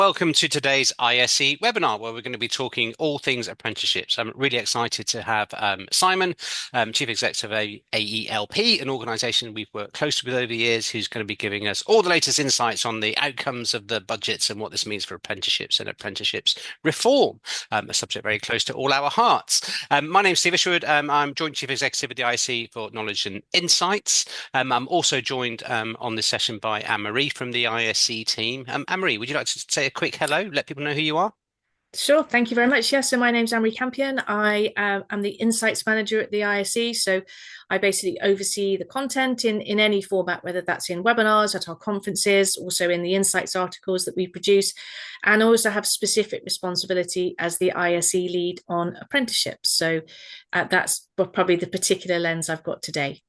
Welcome to today's ISE webinar, where we're going to be talking all things apprenticeships. I'm really excited to have Simon, Chief Executive of AELP, an organisation we've worked closely with over the years, who's going to be giving us all the latest insights on the outcomes of the budgets and what this means for apprenticeships and apprenticeships reform, a subject very close to all our hearts. My name's Steve Isherwood. I'm Joint Chief Executive of the ISE for Knowledge and Insights. I'm also joined on this session by Anne-Marie from the ISE team. Anne-Marie, would you like to say a quick hello, let people know who you are? Sure, thank you very much. Yes, so my name's Anne Campion. I am the Insights Manager at the ISE. So I basically oversee the content in any format, whether that's in webinars, at our conferences, also in the Insights articles that we produce, and also have specific responsibility as the ISE lead on apprenticeships. So that's probably the particular lens I've got today.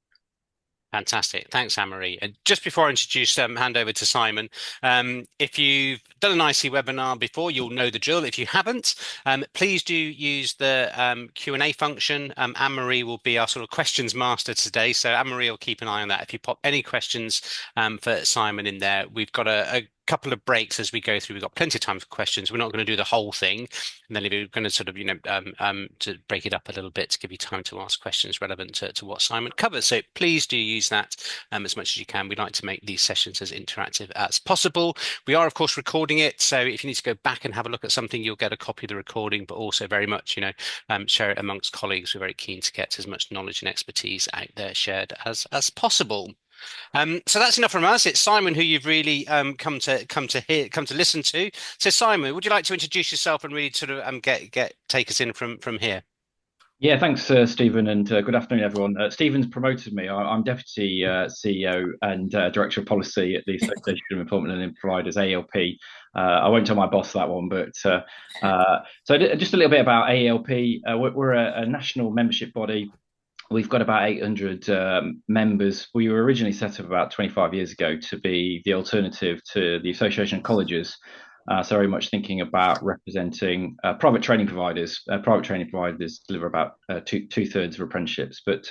Fantastic. Thanks, Anne-Marie. And just before I introduce, hand over to Simon, if you've done an IC webinar before, you'll know the drill. If you haven't, please do use the Q&A function. Anne-Marie will be our sort of questions master today. So Anne-Marie will keep an eye on that. If you pop any questions for Simon in there, we've got a couple of breaks as we go through. We've got plenty of time for questions. We're not going to do the whole thing. And then if you're going to sort of, to break it up a little bit to give you time to ask questions relevant to what Simon covers. So please do use that as much as you can. We like to make these sessions as interactive as possible. We are, of course, recording it. So if you need to go back and have a look at something, you'll get a copy of the recording, but also very much, share it amongst colleagues. We're very keen to get as much knowledge and expertise out there shared as possible. So that's enough from us. It's Simon who you've really come to listen to. So Simon, would you like to introduce yourself and really sort of take us in from here? Yeah, thanks, Stephen, and good afternoon, everyone. Stephen's promoted me. I'm Deputy CEO and Director of Policy at the Association of Employment and Providers, AELP. I won't tell my boss that one, but so just a little bit about AELP. We're a national membership body. We've got about 800 members. We were originally set up about 25 years ago to be the alternative to the Association of Colleges. So very much thinking about representing private training providers. Private training providers deliver about two-thirds of apprenticeships. But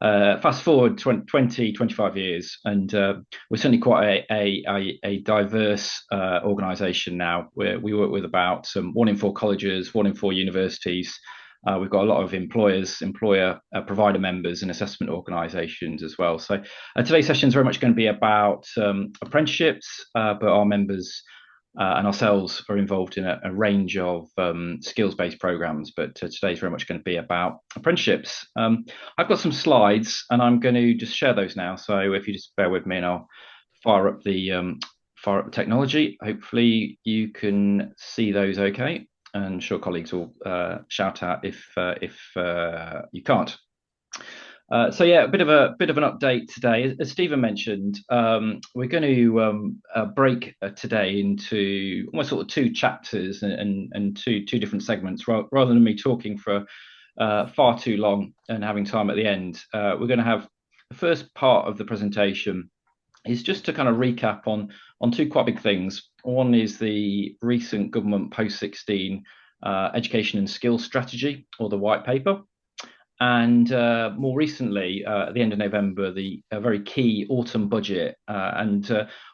fast forward 25 years, and we're certainly quite a diverse organisation now. We work with about 1 in 4 colleges, 1 in 4 universities. We've got a lot of employer provider members and assessment organisations as well. So today's session is very much going to be about apprenticeships, but our members and ourselves are involved in a range of skills-based programmes. But today's very much going to be about apprenticeships. I've got some slides, and I'm going to just share those now. So if you just bear with me, and I'll fire up the technology. Hopefully you can see those okay. And I'm sure colleagues will shout out if you can't. So yeah, a bit of an update today. As Stephen mentioned, we're going to break today into almost sort of 2 chapters and two different segments, rather than me talking for far too long and having time at the end. We're going to have the first part of the presentation is just to kind of recap on 2 quite big things. One is the recent government post-16 education and skills strategy, or the white paper. And more recently, at the end of November, the very key autumn budget.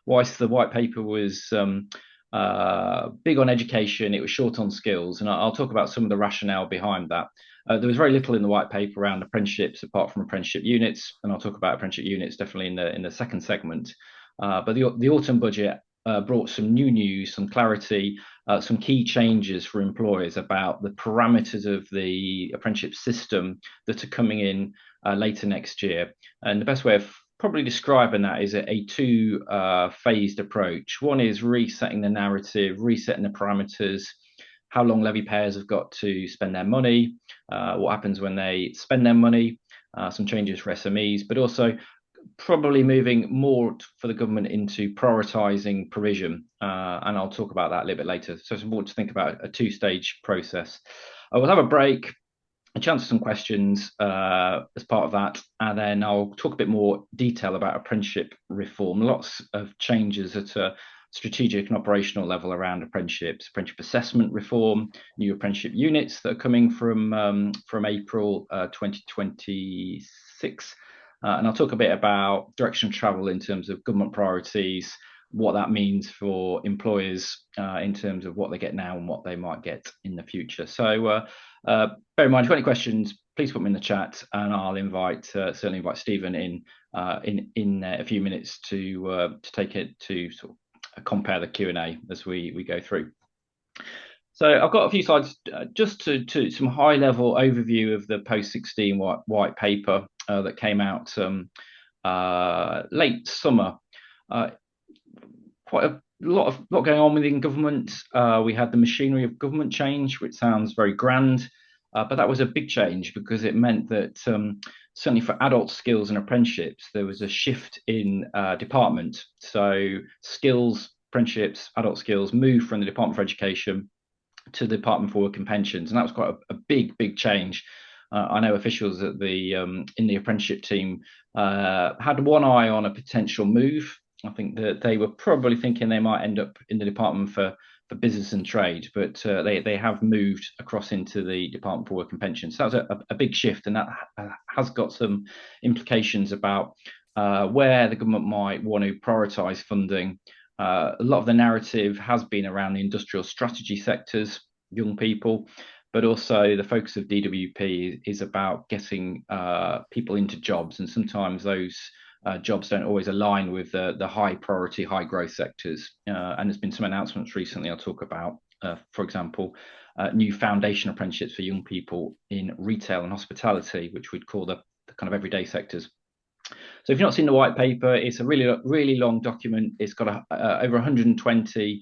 Whilst the white paper was big on education, it was short on skills. And I'll talk about some of the rationale behind that. There was very little in the white paper around apprenticeships, apart from apprenticeship units, and I'll talk about apprenticeship units definitely in the second segment. But the autumn budget brought some new news, some clarity, some key changes for employers about the parameters of the apprenticeship system that are coming in later next year. And the best way of probably describing that is a 2-phased approach. One is resetting the narrative, resetting the parameters, how long levy payers have got to spend their money, what happens when they spend their money, some changes for SMEs, but also probably moving more for the government into prioritising provision. And I'll talk about that a little bit later. So it's important to think about a 2-stage process. We'll have a break, a chance for some questions as part of that, and then I'll talk a bit more detail about apprenticeship reform. Lots of changes at a strategic and operational level around apprenticeships, apprenticeship assessment reform, new apprenticeship units that are coming from April 2026. And I'll talk a bit about direction of travel in terms of government priorities, what that means for employers in terms of what they get now and what they might get in the future. So bear in mind, if you've got any questions, please put them in the chat, and I'll certainly invite Stephen in a few minutes to take it to sort of compare the Q&A as we go through. So I've got a few slides just to some high-level overview of the post-16 white paper that came out late summer. Quite a lot going on within government. We had the machinery of government change, which sounds very grand, but that was a big change because it meant that certainly for adult skills and apprenticeships, there was a shift in department. So skills, apprenticeships, adult skills moved from the Department for Education to the Department for Work and Pensions, and that was quite a big change. I know officials at in the apprenticeship team had one eye on a potential move. I think that they were probably thinking they might end up in the Department for Business and Trade, but they have moved across into the Department for Work and Pensions. So that was a big shift, and that has got some implications about where the government might want to prioritise funding. A lot of the narrative has been around the industrial strategy sectors, young people, but also the focus of DWP is about getting people into jobs, and sometimes those jobs don't always align with the high priority, high growth sectors. And there's been some announcements recently I'll talk about, for example, new foundation apprenticeships for young people in retail and hospitality, which we'd call the kind of everyday sectors. So if you've not seen the white paper, it's a really long document. It's got over 120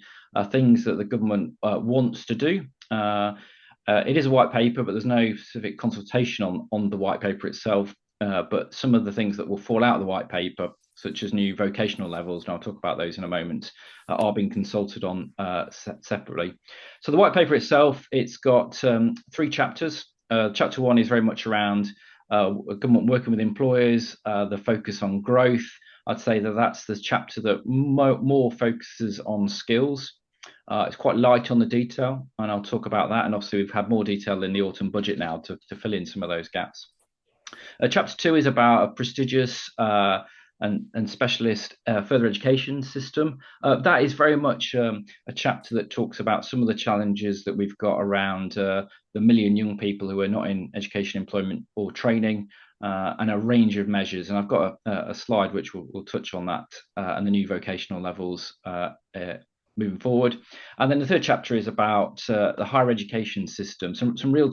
things that the government wants to do. It is a white paper, but there's no specific consultation on the white paper itself. But some of the things that will fall out of the white paper, such as new vocational levels, and I'll talk about those in a moment, are being consulted on separately. So the white paper itself, it's got 3 chapters. Chapter 1 is very much around government working with employers, the focus on growth. I'd say that that's the chapter that more focuses on skills. It's quite light on the detail, and I'll talk about that. And obviously, we've had more detail in the autumn budget now to fill in some of those gaps. Chapter 2 is about a prestigious and specialist further education system. That is very much a chapter that talks about some of the challenges that we've got around the million young people who are not in education, employment or training, and a range of measures. And I've got a slide which will touch on that and the new vocational levels moving forward. And then the third chapter is about the higher education system, some real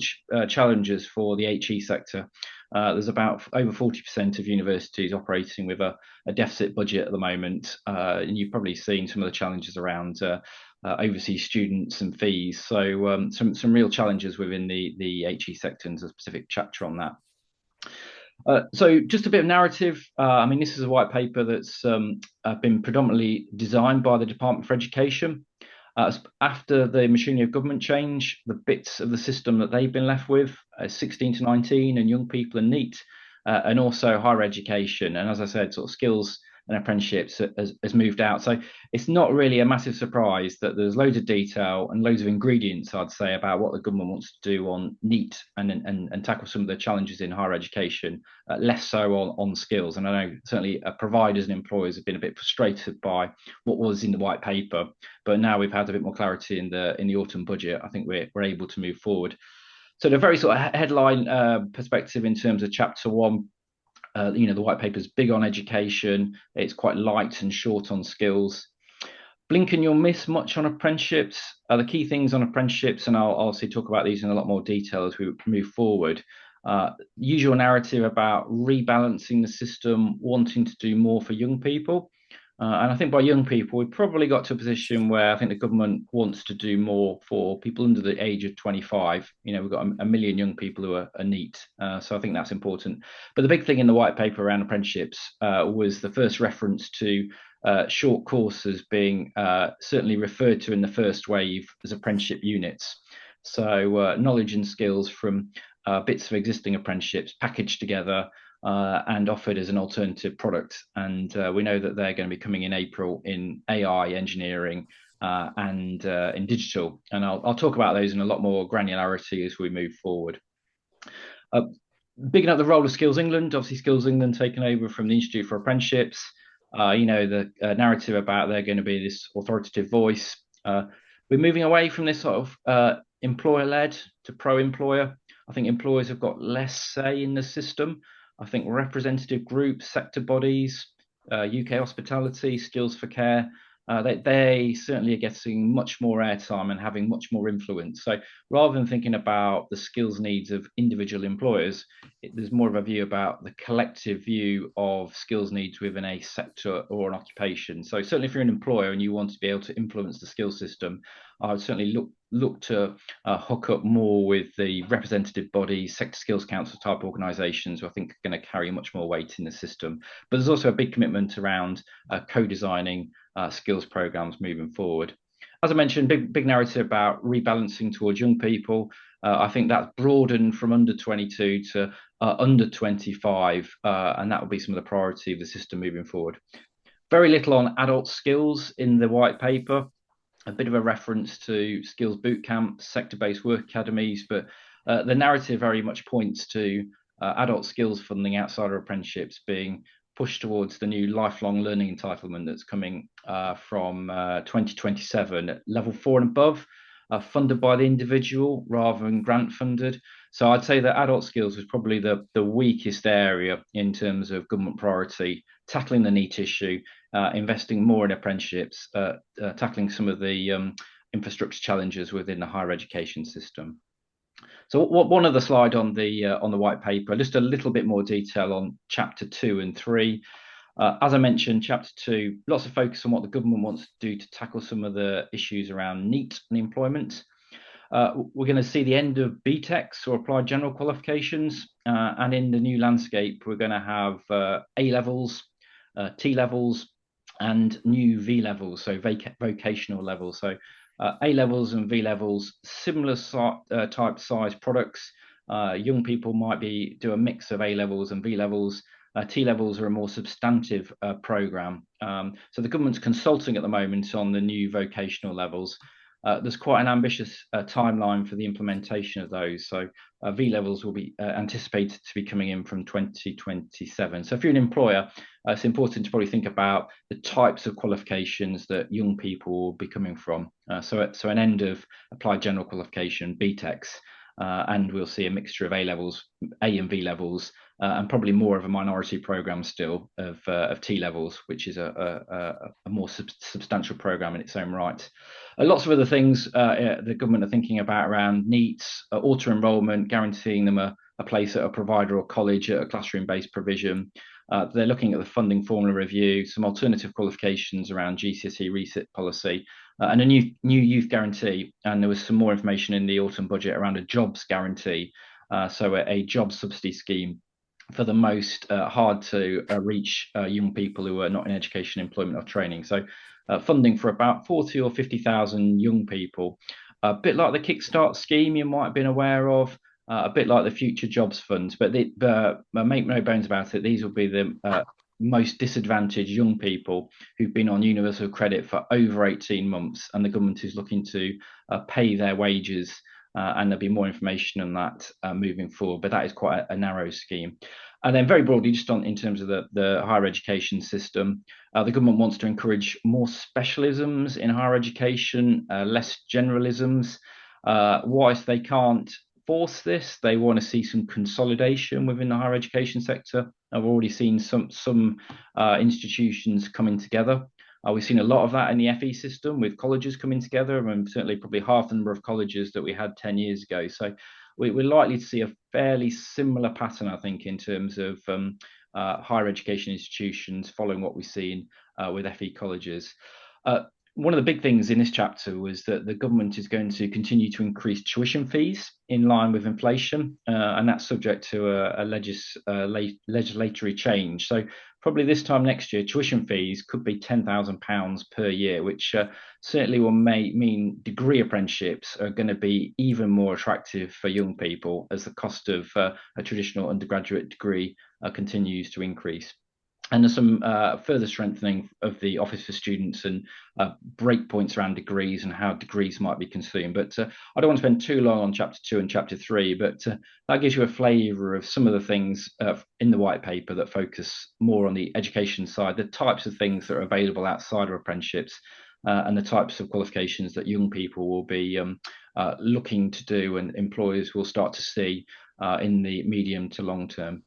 challenges for the HE sector. There's about over 40% of universities operating with a deficit budget at the moment, and you've probably seen some of the challenges around overseas students and fees. So some real challenges within the HE sector, and there's a specific chapter on that. So just a bit of narrative. I mean, this is a white paper that's been predominantly designed by the Department for Education. After the machinery of government change, the bits of the system that they've been left with, 16 to 19 and young people and NEET, and also higher education. And as I said, sort of skills and apprenticeships has moved out. So it's not really a massive surprise that there's loads of detail and loads of ingredients, I'd say, about what the government wants to do on NEET and tackle some of the challenges in higher education, less so on skills. And I know certainly providers and employers have been a bit frustrated by what was in the white paper, but now we've had a bit more clarity in the autumn budget. I think we're able to move forward. So the very sort of headline perspective in terms of chapter 1, the white paper is big on education. It's quite light and short on skills. Blink and you'll miss much on apprenticeships. The key things on apprenticeships, and I'll obviously talk about these in a lot more detail as we move forward. Usual narrative about rebalancing the system, wanting to do more for young people. And I think by young people, we've probably got to a position where I think the government wants to do more for people under the age of 25. We've got a million young people who are NEET. So I think that's important. But the big thing in the white paper around apprenticeships was the first reference to short courses being certainly referred to in the first wave as apprenticeship units. So knowledge and skills from bits of existing apprenticeships packaged together and offered as an alternative product. And we know that they're going to be coming in April in AI, engineering, and in digital. And I'll talk about those in a lot more granularity as we move forward. Bigging up the role of Skills England, obviously Skills England taken over from the Institute for Apprenticeships. The narrative about they're going to be this authoritative voice. We're moving away from this sort of employer-led to pro-employer. I think employers have got less say in the system. I think representative groups, sector bodies, UK hospitality, skills for care, they certainly are getting much more airtime and having much more influence. So rather than thinking about the skills needs of individual employers, there's more of a view about the collective view of skills needs within a sector or an occupation. So certainly if you're an employer and you want to be able to influence the skills system, I would certainly look to hook up more with the representative bodies, sector skills council type organisations, who I think are going to carry much more weight in the system. But there's also a big commitment around co-designing skills programs moving forward. As I mentioned, big narrative about rebalancing towards young people. I think that's broadened from under 22 to under 25, and that will be some of the priority of the system moving forward. Very little on adult skills in the white paper. A bit of a reference to skills boot camps, sector-based work academies, but the narrative very much points to adult skills funding outside of apprenticeships being pushed towards the new lifelong learning entitlement that's coming from 2027 at level 4 and above, funded by the individual rather than grant funded. So I'd say that adult skills was probably the weakest area in terms of government priority, tackling the NEET issue, investing more in apprenticeships, tackling some of the infrastructure challenges within the higher education system. So one other slide on the white paper, just a little bit more detail on chapter 2 and 3. As I mentioned, chapter 2, lots of focus on what the government wants to do to tackle some of the issues around NEET and employment. We're going to see the end of BTECs or applied general qualifications, and in the new landscape, we're going to have A levels, T levels, and new V levels, so vocational levels. So A levels and V levels, similar type size products. Young people might do a mix of A levels and V levels. T levels are a more substantive program. So the government's consulting at the moment on the new vocational levels. There's quite an ambitious timeline for the implementation of those. So V levels will be anticipated to be coming in from 2027. So if you're an employer, it's important to probably think about the types of qualifications that young people will be coming from. So an end of applied general qualification, BTECs, and we'll see a mixture of A levels, A and V levels, and probably more of a minority program still of T levels, which is a more substantial program in its own right. Lots of other things the government are thinking about around NEETs, auto enrolment, guaranteeing them a place at a provider or college at a classroom-based provision. They're looking at the funding formula review, some alternative qualifications around GCSE reset policy, and a new youth guarantee. And there was some more information in the autumn budget around a jobs guarantee, so a job subsidy scheme for the most hard to reach young people who are not in education, employment or training. So funding for about 40 or 50,000 young people, a bit like the Kickstart scheme you might have been aware of, a bit like the Future Jobs Fund, but make no bones about it, these will be the most disadvantaged young people who've been on universal credit for over 18 months, and the government is looking to pay their wages, and there'll be more information on that moving forward, but that is quite a narrow scheme. And then very broadly, just in terms of the higher education system, the government wants to encourage more specialisms in higher education, less generalisms. Whilst they can't force this, they want to see some consolidation within the higher education sector. I've already seen some institutions coming together. We've seen a lot of that in the FE system with colleges coming together, and certainly probably half the number of colleges that we had 10 years ago. So we're likely to see a fairly similar pattern, I think, in terms of higher education institutions following what we've seen with FE colleges. One of the big things in this chapter was that the government is going to continue to increase tuition fees in line with inflation, and that's subject to a legislatory change. So probably this time next year, tuition fees could be £10,000 per year, which certainly will mean degree apprenticeships are going to be even more attractive for young people as the cost of a traditional undergraduate degree continues to increase. And there's some further strengthening of the Office for Students and breakpoints around degrees and how degrees might be consumed. But I don't want to spend too long on Chapter 2 and Chapter 3, but that gives you a flavour of some of the things in the white paper that focus more on the education side, the types of things that are available outside of apprenticeships, and the types of qualifications that young people will be looking to do and employers will start to see in the medium to long term.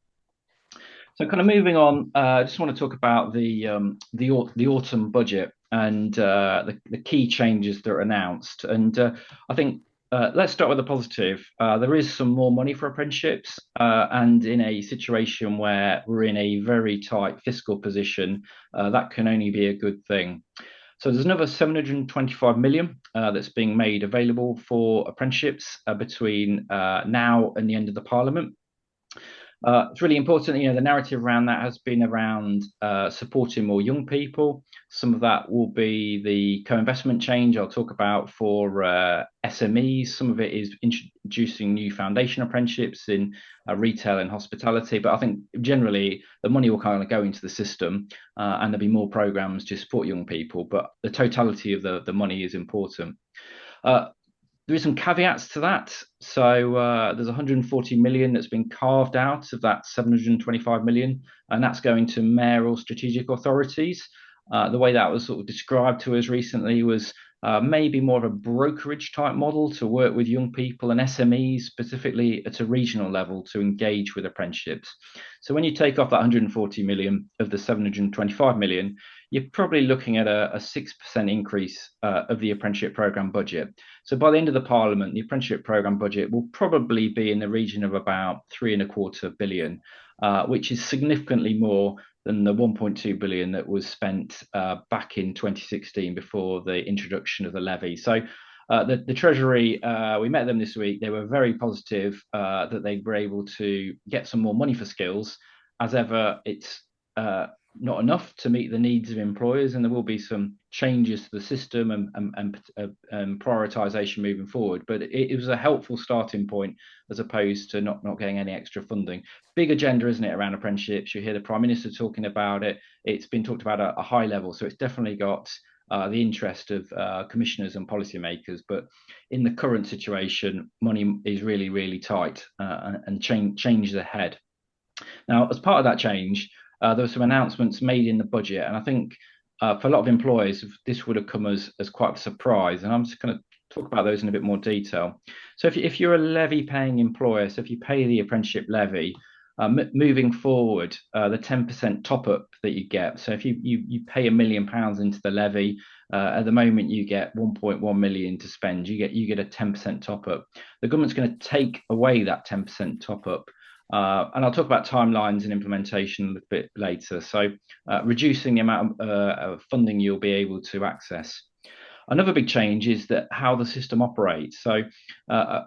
So kind of moving on, I just want to talk about the autumn budget and the key changes that are announced. And I think let's start with the positive. There is some more money for apprenticeships, and in a situation where we're in a very tight fiscal position, that can only be a good thing. So there's another 725 million that's being made available for apprenticeships between now and the end of the Parliament. It's really important, the narrative around that has been around supporting more young people. Some of that will be the co-investment change I'll talk about for SMEs. Some of it is introducing new foundation apprenticeships in retail and hospitality. But I think generally the money will kind of go into the system and there'll be more programs to support young people. But the totality of the money is important. There is some caveats to that. So there's 140 million that's been carved out of that 725 million, and that's going to mayoral strategic authorities. The way that was sort of described to us recently was maybe more of a brokerage type model to work with young people and SMEs, specifically at a regional level, to engage with apprenticeships. So when you take off that 140 million of the 725 million, you're probably looking at a 6% increase of the apprenticeship programme budget. So by the end of the Parliament, the apprenticeship programme budget will probably be in the region of about 3.25 billion, which is significantly more than the 1.2 billion that was spent back in 2016 before the introduction of the levy. So the Treasury, we met them this week. They were very positive that they were able to get some more money for skills. As ever, it's not enough to meet the needs of employers, and there will be some changes to the system and prioritisation moving forward. But it was a helpful starting point as opposed to not getting any extra funding. Big agenda, isn't it, around apprenticeships? You hear the Prime Minister talking about it. It's been talked about at a high level, so it's definitely got the interest of commissioners and policymakers. But in the current situation, money is really, really tight and change is ahead. Now, as part of that change, there were some announcements made in the budget, and I think for a lot of employers, this would have come as quite a surprise. And I'm just going to talk about those in a bit more detail. So if you're a levy-paying employer, so if you pay the apprenticeship levy, moving forward, the 10% top-up that you get. So if you pay £1 million into the levy, at the moment you get 1.1 million to spend. You get a 10% top-up. The government's going to take away that 10% top-up. And I'll talk about timelines and implementation a little bit later. So reducing the amount of funding you'll be able to access. Another big change is that how the system operates. So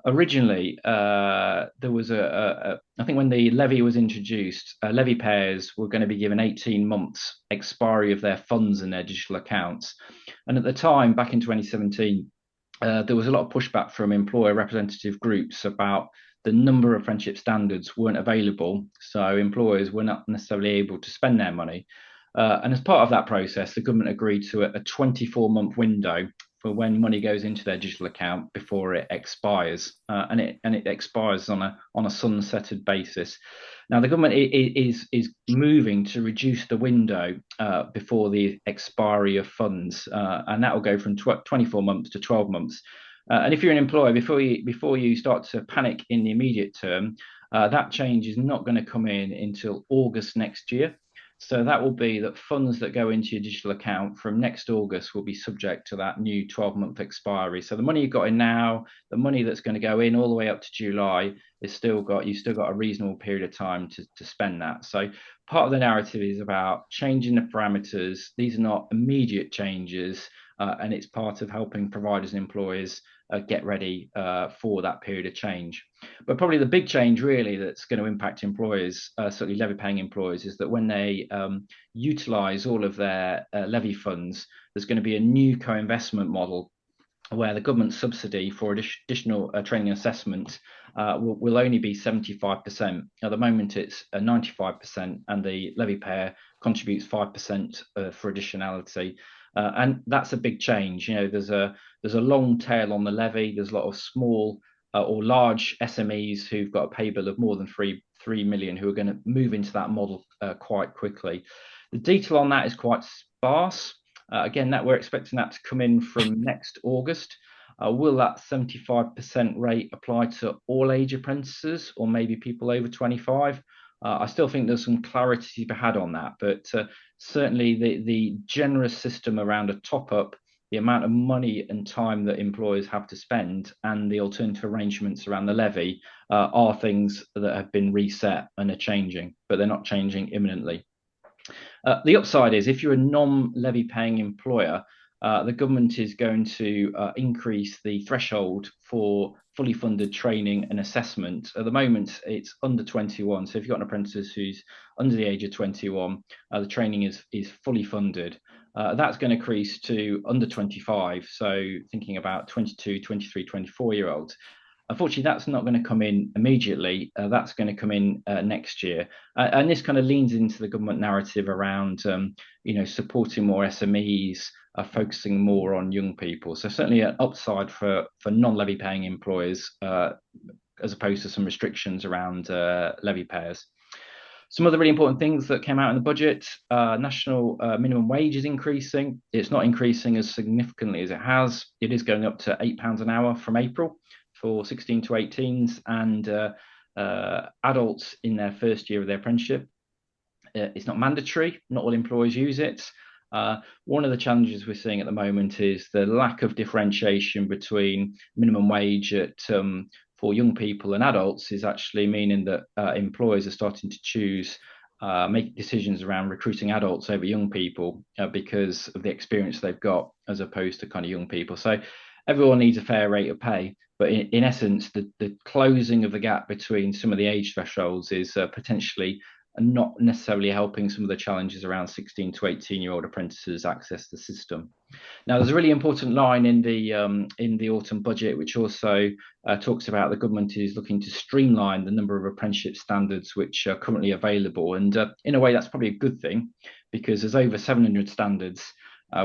originally, there was I think when the levy was introduced, levy payers were going to be given 18 months expiry of their funds in their digital accounts. And at the time, back in 2017, there was a lot of pushback from employer representative groups about the number of apprenticeship standards weren't available, so employers were not necessarily able to spend their money. And as part of that process, the government agreed to a 24-month window for when money goes into their digital account before it expires, and it expires on a sunsetted basis. Now, the government is moving to reduce the window before the expiry of funds, and that will go from 24 months to 12 months. And if you're an employer, before you start to panic in the immediate term, that change is not going to come in until August next year. So that will be that funds that go into your digital account from next August will be subject to that new 12-month expiry. So the money you've got in now, the money that's going to go in all the way up to July, you've still got a reasonable period of time to spend that. So part of the narrative is about changing the parameters. These are not immediate changes, and it's part of helping providers and employers get ready for that period of change. But probably the big change really that's going to impact employers, certainly levy-paying employers, is that when they utilise all of their levy funds, there's going to be a new co-investment model where the government subsidy for additional training and assessment will only be 75%. At the moment, it's 95%, and the levy payer contributes 5% for additionality. And that's a big change. You know, there's a long tail on the levy. There's a lot of small or large SMEs who've got a pay bill of more than 3 million who are going to move into that model quite quickly. The detail on that is quite sparse. Again, that we're expecting that to come in from next August. Will that 75% rate apply to all age apprentices or maybe people over 25? I still think there's some clarity to be had on that, but certainly the generous system around a top-up, the amount of money and time that employers have to spend, and the alternative arrangements around the levy are things that have been reset and are changing, but they're not changing imminently. The upside is if you're a non-levy paying employer, the government is going to increase the threshold for fully funded training and assessment. At the moment, it's under 21. So if you've got an apprentice who's under the age of 21, the training is fully funded. That's going to increase to under 25. So thinking about 22, 23, 24-year-olds. Unfortunately, that's not going to come in immediately. That's going to come in next year. And this kind of leans into the government narrative around, supporting more SMEs, focusing more on young people. So certainly an upside for non-levy paying employers, as opposed to some restrictions around levy payers. Some other really important things that came out in the budget: national minimum wage is increasing. It's not increasing as significantly as it has. It is going up to £8 an hour from April for 16 to 18s and adults in their first year of their apprenticeship. It's not mandatory. Not all employers use it. One of the challenges we're seeing at the moment is the lack of differentiation between minimum wage for young people and adults is actually meaning that employers are starting to choose make decisions around recruiting adults over young people because of the experience they've got as opposed to kind of young people. So everyone needs a fair rate of pay, but in essence, the closing of the gap between some of the age thresholds is potentially not necessarily helping some of the challenges around 16 to 18-year-old apprentices access the system. Now, there's a really important line in the autumn budget, which also talks about the government is looking to streamline the number of apprenticeship standards which are currently available. And in a way, that's probably a good thing because there's over 700 standards,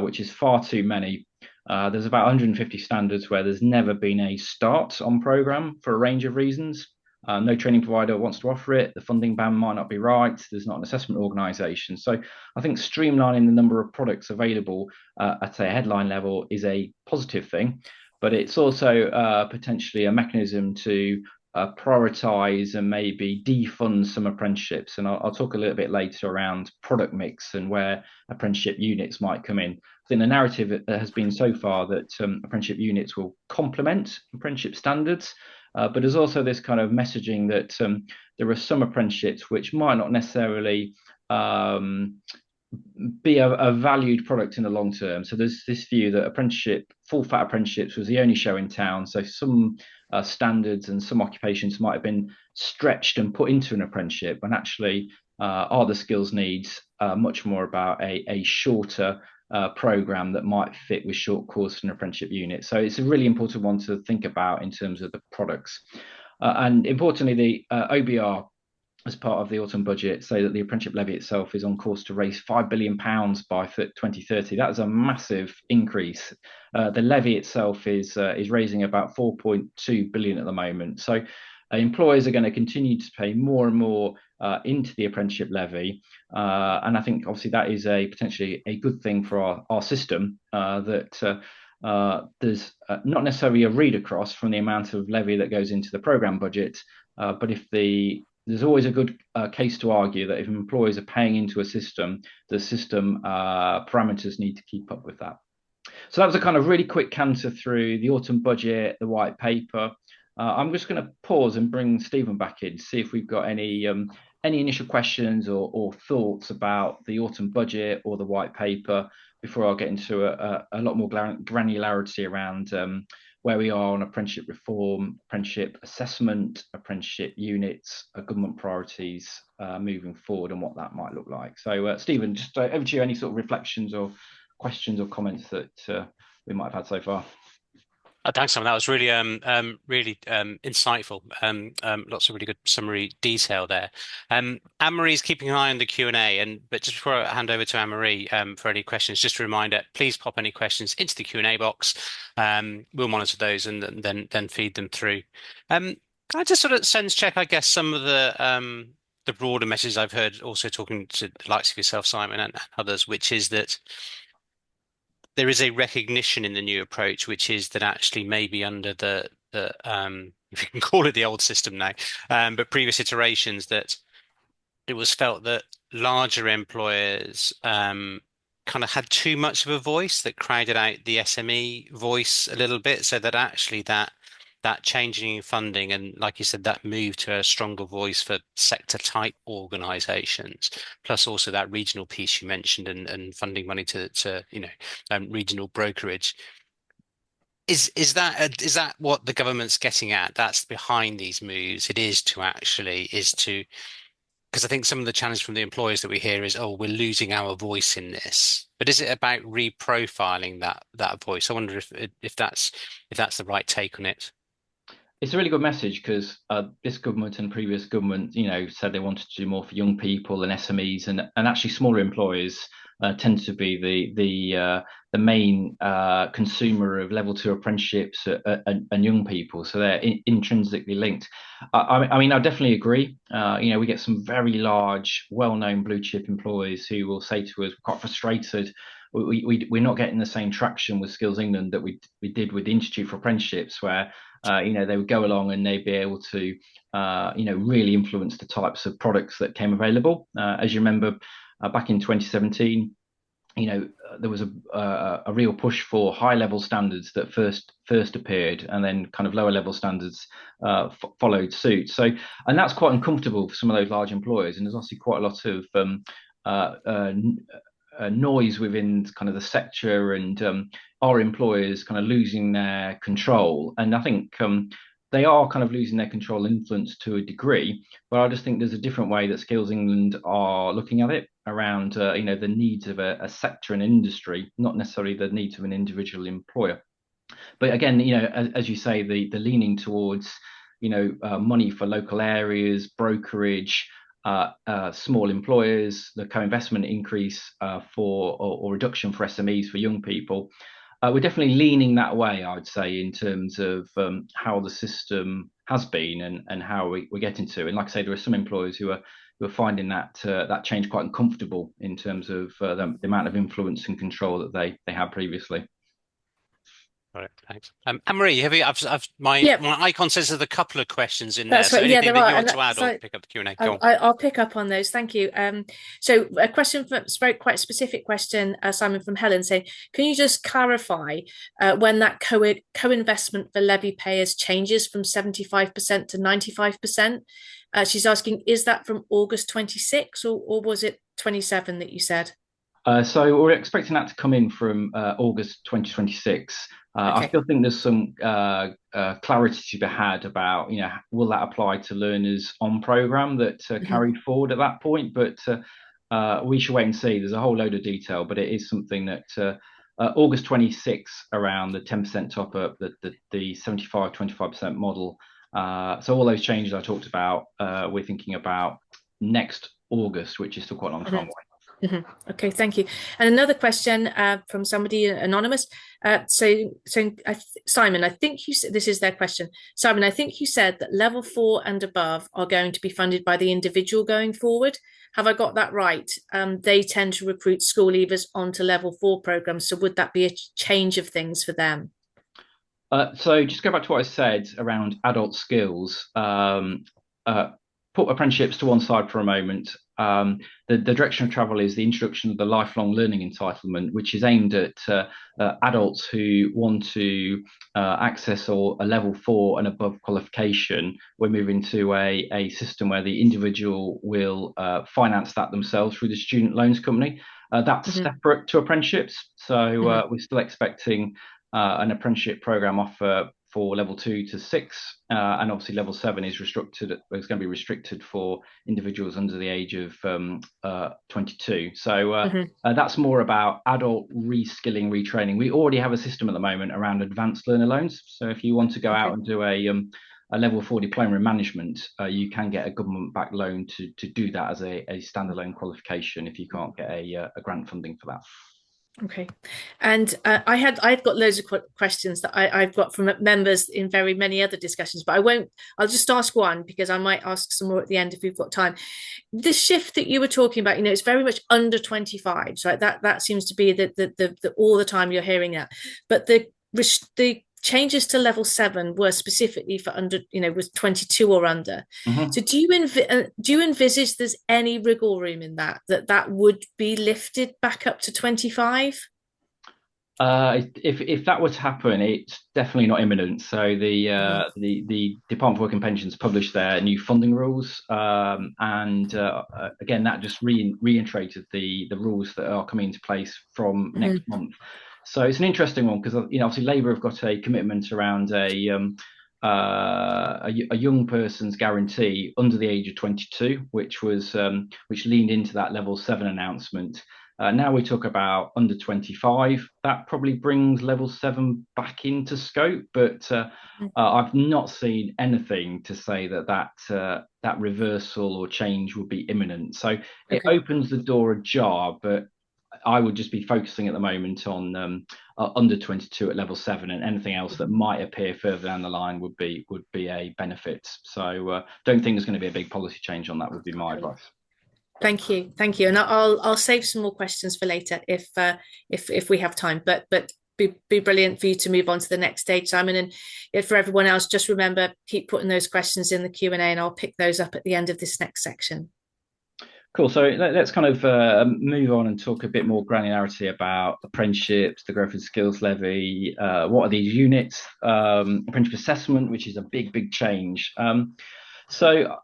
which is far too many. There's about 150 standards where there's never been a start on programme for a range of reasons. No training provider wants to offer it. The funding band might not be right. There's not an assessment organisation. So I think streamlining the number of products available at a headline level is a positive thing, but it's also potentially a mechanism to prioritise and maybe defund some apprenticeships. And I'll talk a little bit later around product mix and where apprenticeship units might come in. I think the narrative has been so far that apprenticeship units will complement apprenticeship standards. But there's also this kind of messaging that there are some apprenticeships which might not necessarily be a valued product in the long term. So there's this view that full fat apprenticeships was the only show in town. So some standards and some occupations might have been stretched and put into an apprenticeship, when actually are the skills needs much more about a shorter program that might fit with short course and apprenticeship unit. So it's a really important one to think about in terms of the products. And importantly, the OBR, as part of the autumn budget, say that the apprenticeship levy itself is on course to raise £5 billion by 2030. That is a massive increase. The levy itself is raising about 4.2 billion at the moment. So employers are going to continue to pay more and more into the apprenticeship levy. And I think obviously that is potentially a good thing for our system, that there's not necessarily a read across from the amount of levy that goes into the programme budget, but there's always a good case to argue that if employers are paying into a system, the system parameters need to keep up with that. So that was a kind of really quick canter through the autumn budget, the white paper. I'm just going to pause and bring Stephen back in to see if we've got any initial questions or thoughts about the autumn budget or the white paper before I'll get into a lot more granularity around where we are on apprenticeship reform, apprenticeship assessment, apprenticeship units, government priorities moving forward, and what that might look like. So Stephen, just over to you, any sort of reflections or questions or comments that we might have had so far. Thanks, Simon. That was really insightful. Lots of really good summary detail there. Anne-Marie's keeping an eye on the Q&A, but just before I hand over to Anne-Marie for any questions, just a reminder, please pop any questions into the Q&A box. We'll monitor those and then feed them through. Can I just sort of sense check, I guess, some of the broader messages I've heard also talking to the likes of yourself, Simon, and others, which is that there is a recognition in the new approach, which is that actually maybe under the if you can call it the old system now, but previous iterations, that it was felt that larger employers kind of had too much of a voice that crowded out the SME voice a little bit, so that actually that changing in funding and, like you said, that move to a stronger voice for sector type organizations, plus also that regional piece you mentioned and funding money to regional brokerage. Is that what the government's getting at? That's behind these moves. It is to because I think some of the challenge from the employers that we hear is, oh, we're losing our voice in this. But is it about reprofiling that voice? I wonder if that's the right take on it. It's a really good message because this government and previous government, said they wanted to do more for young people and SMEs, and actually smaller employers tend to be the main consumer of level 2 apprenticeships and young people, so they're intrinsically linked. I mean, I definitely agree. We get some very large, well-known blue chip employers who will say to us, "We're quite frustrated. We're not getting the same traction with Skills England that we did with the Institute for Apprenticeships, where they would go along and they'd be able to really influence the types of products that came available." As you remember, back in 2017, there was a real push for high level standards that first appeared, and then kind of lower level standards followed suit. So, and that's quite uncomfortable for some of those large employers, and there's obviously quite a lot of noise within kind of the sector, and our employers kind of losing their control. And I think they are kind of losing their control and influence to a degree, but I just think there's a different way that Skills England are looking at it around the needs of a sector and industry, not necessarily the needs of an individual employer. But again, as you say, the leaning towards money for local areas, brokerage, small employers, the co-investment increase or reduction for SMEs for young people. We're definitely leaning that way, I would say, in terms of how the system has been and how we're getting to. And like I say, there are some employers who are finding that change quite uncomfortable in terms of the amount of influence and control that they had previously. All right, thanks. Anne-Marie, my icon says there's a couple of questions in there. That's right. So anything there that are. you want to add or pick up the Q&A? I'll pick up on those. Thank you. So a question quite a specific question, Simon, from Helen, saying, can you just clarify when that co-investment for levy payers changes from 75% to 95%? She's asking, is that from August 26 or was it 27 that you said? So we're expecting that to come in from August 2026. Okay. I still think there's some clarity to be had about, will that apply to learners on programme that carried forward at that point? But we should wait and see. There's a whole load of detail, but it is something that August 26 around the 10% top up, the 75-25% model. So all those changes I talked about, we're thinking about next August, which is still quite a long time away. Okay, thank you. And another question from somebody anonymous. Simon, I think you said, this is their question. Simon, I think you said that level 4 and above are going to be funded by the individual going forward. Have I got that right? They tend to recruit school leavers onto level 4 programs. So would that be a change of things for them? So just go back to what I said around adult skills. Put apprenticeships to one side for a moment. The direction of travel is the introduction of the lifelong learning entitlement, which is aimed at adults who want to access a level 4 and above qualification. We're moving to a system where the individual will finance that themselves through the student loans company. That's separate to apprenticeships. So we're still expecting an apprenticeship programme offer for level 2 to 6, and obviously level 7 is restricted. It's going to be restricted for individuals under the age of 22. So that's more about adult reskilling, retraining. We already have a system at the moment around advanced learner loans. So if you want to go out and do a level 4 diploma in management, you can get a government-backed loan to do that as a standalone qualification if you can't get a grant funding for that. Okay, and I've got loads of questions that I've got from members in very many other discussions, but I won't. I'll just ask one because I might ask some more at the end if we've got time. The shift that you were talking about, it's very much under 25, so that seems to be the all the time you're hearing that, but the changes to level 7 were specifically for under, was 22 or under. So do you envisage there's any wriggle room in that would be lifted back up to 25? If that were to happen, it's definitely not imminent. So the Department for Work and Pensions published their new funding rules, and again that just reiterated the rules that are coming into place from next month. So it's an interesting one because obviously Labour have got a commitment around a young person's guarantee under the age of 22, which leaned into that level 7 announcement. Now we talk about under 25. That probably brings level 7 back into scope, but I've not seen anything to say that reversal or change will be imminent. So it opens the door ajar, but I would just be focusing at the moment on under 22 at level 7, and anything else that might appear further down the line would be a benefit. So don't think there's going to be a big policy change on that. Would be my advice. Thank you, and I'll save some more questions for later if we have time. But be brilliant for you to move on to the next stage, Simon. And for everyone else, just remember, keep putting those questions in the Q&A, and I'll pick those up at the end of this next section. Cool. So let's kind of move on and talk a bit more granularity about apprenticeships, the growth and skills levy. What are these units? Apprenticeship assessment, which is a big change. So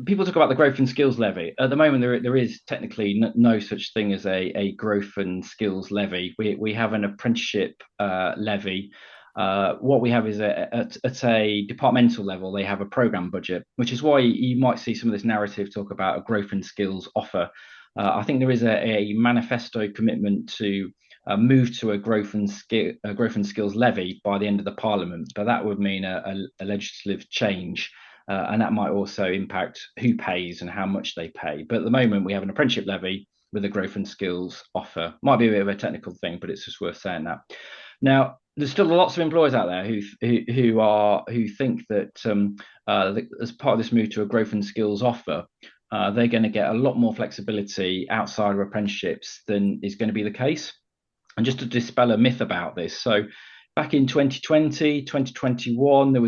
people talk about the growth and skills levy. At the moment, there is technically no such thing as a growth and skills levy. We have an apprenticeship levy. What we have is at a departmental level, they have a programme budget, which is why you might see some of this narrative talk about a growth and skills offer. I think there is a manifesto commitment to move to a growth and skills levy by the end of the Parliament, but that would mean a legislative change, and that might also impact who pays and how much they pay. But at the moment, we have an apprenticeship levy with a growth and skills offer. Might be a bit of a technical thing, but it's just worth saying that. Now, there's still lots of employers out there who think that as part of this move to a growth and skills offer, they're going to get a lot more flexibility outside of apprenticeships than is going to be the case. And just to dispel a myth about this, so back in 2020, 2021, there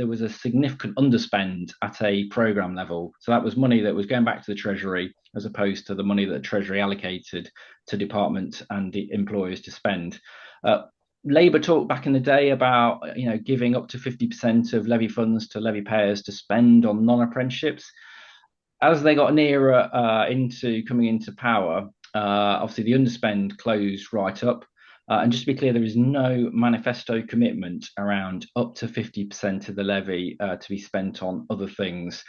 was a significant underspend at a programme level. So that was money that was going back to the Treasury as opposed to the money that the Treasury allocated to departments and the employers to spend. Labour talked back in the day about giving up to 50% of levy funds to levy payers to spend on non-apprenticeships. As they got nearer into coming into power, obviously the underspend closed right up. And just to be clear, there is no manifesto commitment around up to 50% of the levy to be spent on other things.